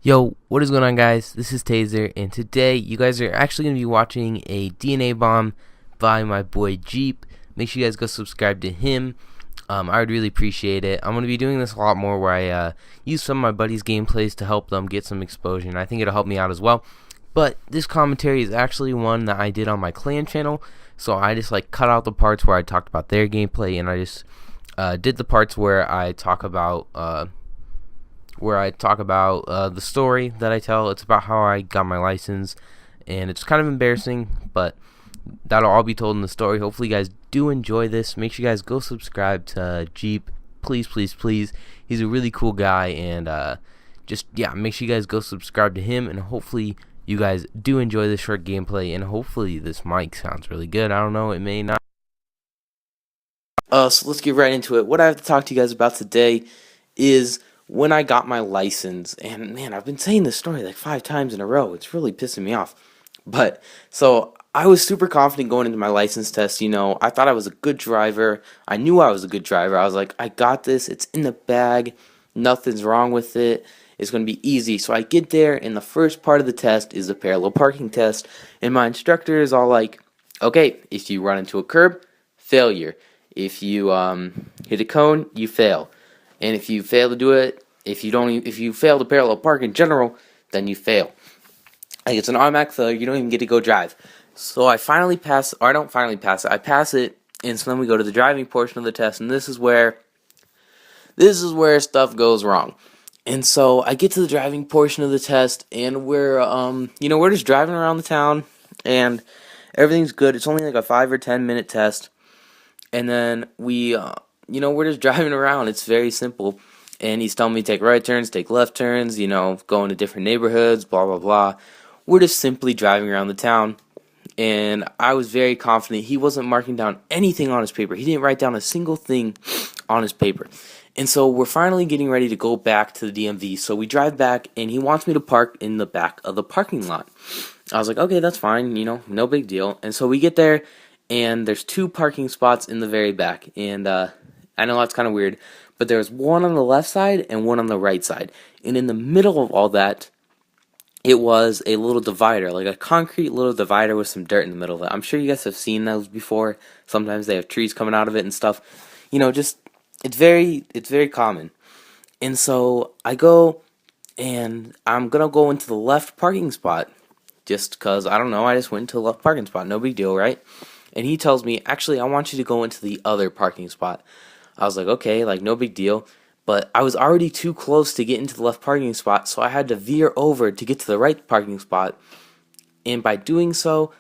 Yo, what is going on, guys? This is Taser, and today you guys are actually going to be watching a DNA bomb by my boy Jeep. Make sure you guys go subscribe to him. I would really appreciate it. I'm going to be doing this a lot more where I use some of my buddies' gameplays to help them get some exposure, and I think it'll help me out as well. But this commentary is actually one that I did on my clan channel, so I just cut out the parts where I talked about their gameplay, and I just did the parts where I talk about the story that I tell. It's about how I got my license, and it's kind of embarrassing, but that'll all be told in the story. Hopefully you guys do enjoy this. Make sure you guys go subscribe to Jeep. Please, please, please. He's a really cool guy, and make sure you guys go subscribe to him, and hopefully you guys do enjoy this short gameplay, and hopefully this mic sounds really good. I don't know, it may not. So let's get right into it. What I have to talk to you guys about today is when I got my license. And man, I've been saying this story like 5 times in a row. It's really pissing me off. But so I was super confident going into my license test. I thought I was a good driver. I knew I was a good driver. I was like, I got this. It's in the bag. Nothing's wrong with it. It's going to be easy. So I get there, and the first part of the test is the parallel parking test. And my instructor is all like, okay, if you run into a curb, failure. If you hit a cone, you fail. And if you fail to do it, if you fail to parallel park in general, then you fail. Like, it's an automatic failure. You don't even get to go drive. So I finally pass, or I don't finally pass it. I pass it, and so then we go to the driving portion of the test, and this is where stuff goes wrong. And so I get to the driving portion of the test, and we're just driving around the town, and everything's good. It's only like a 5 or 10 minute test. And then we're just driving around. It's very simple. And he's telling me to take right turns, take left turns, go into different neighborhoods, blah, blah, blah. We're just simply driving around the town. And I was very confident. He wasn't marking down anything on his paper. He didn't write down a single thing on his paper. And so we're finally getting ready to go back to the DMV. So we drive back, and he wants me to park in the back of the parking lot. I was like, okay, that's fine, no big deal. And so we get there, and there's 2 parking spots in the very back. And I know that's kind of weird, but there's one on the left side and one on the right side. And in the middle of all that, it was a little divider, like a concrete little divider with some dirt in the middle of it. I'm sure you guys have seen those before. Sometimes they have trees coming out of it and stuff. It's very common. And so I go, and I'm going to go into the left parking spot just because, I don't know, I just went into the left parking spot. No big deal, right? And he tells me, actually, I want you to go into the other parking spot. I was like, okay, no big deal. But I was already too close to get into the left parking spot, so I had to veer over to get to the right parking spot. And by doing so,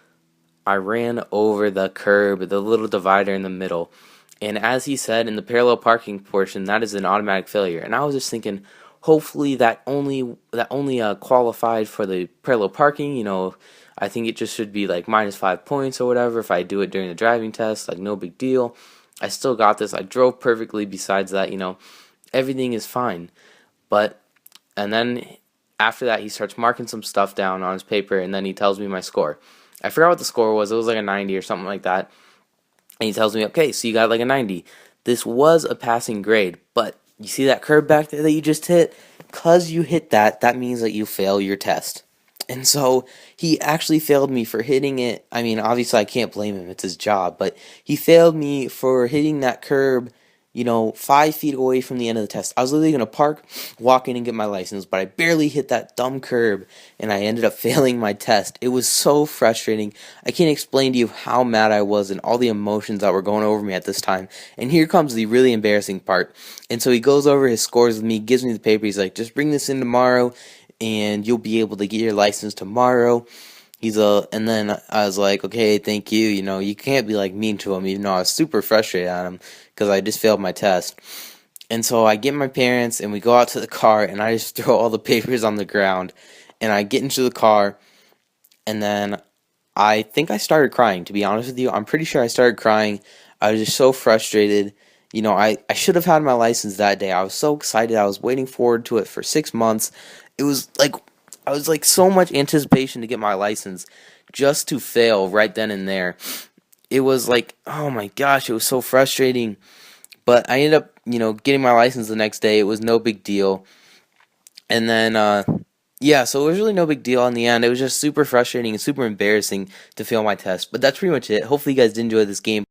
I ran over the curb, the little divider in the middle. And as he said, in the parallel parking portion, that is an automatic failure. And I was just thinking, hopefully that only qualified for the parallel parking. I think it just should be like -5 points or whatever if I do it during the driving test. No big deal. I still got this. I drove perfectly. Besides that, everything is fine. And then after that, he starts marking some stuff down on his paper, and then he tells me my score. I forgot what the score was. It was like a 90 or something like that. And he tells me, okay, so you got like a 90. This was a passing grade, but you see that curb back there that you just hit? Because you hit that, that means that you fail your test. And so he actually failed me for hitting it. I mean, obviously I can't blame him. It's his job. But he failed me for hitting that curb, 5 feet away from the end of the test. I was literally going to park, walk in, and get my license, but I barely hit that dumb curb, and I ended up failing my test. It was so frustrating. I can't explain to you how mad I was and all the emotions that were going over me at this time. And here comes the really embarrassing part. And so he goes over his scores with me, gives me the paper. He's like, just bring this in tomorrow, and you'll be able to get your license tomorrow. And then I was like, okay, thank you. You can't be mean to him, even though I was super frustrated at him because I just failed my test. And so I get my parents, and we go out to the car, and I just throw all the papers on the ground, and I get into the car, and then I think I started crying, to be honest with you. I'm pretty sure I started crying. I was just so frustrated. I should have had my license that day. I was so excited. I was waiting forward to it for 6 months. It was I was so much anticipation to get my license just to fail right then and there. It was oh my gosh, it was so frustrating. But I ended up, getting my license the next day. It was no big deal. And then, Yeah, so it was really no big deal in the end. It was just super frustrating and super embarrassing to fail my test. But that's pretty much it. Hopefully you guys did enjoy this game.